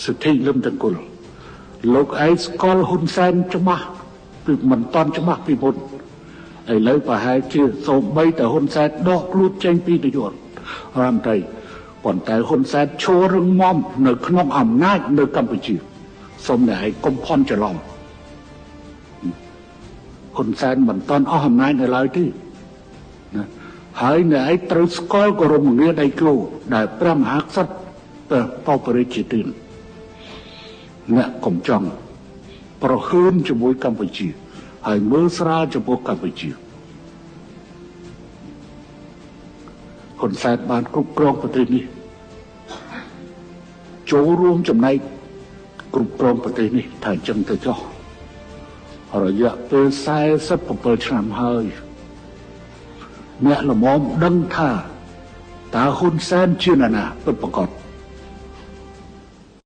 សិទ្ធិលំទាំងគុលលោកឯងស្គាល់ហ៊ុនសែនច្បាស់ពីមិនតាន់ច្បាស់ពីមុនឥឡូវប្រហែលជាសូម្បីតែហ៊ុនសែនដកខ្លួនចេញពីនាយករដ្ឋមន្ត្រីប៉ុន្តែហ៊ុនសែនឈររឹងមាំនៅក្នុងអំណាចនៅកម្ពុជាសូមតែឲ្យកុំភ័ន្តច្រឡំហ៊ុនសែនមិនតាន់អស់អំណាចនៅឡើយទេណាហើយអ្នកឯងត្រូវស្គាល់គោរមងារដៃគូដែលព្រះមហាក្សត្របបរិជាទានអ្នកកុំចង់ប្រហើនជាមួយកម្ពុជាហើយមើលស្រាលចំពោះកម្ពុជាហ៊ុនសែនបានគ្រប់គ្រងប្រទេសនេះចូលរួមចំណែកគ្រប់គ្រងប្រទេសនេះថាអញ្ចឹងទៅចុះរយៈពេល47ឆ្នាំហើយអ្នកល្មមដឹងថាតើហ៊ុនសែនជានរណាពិតប្រាកដ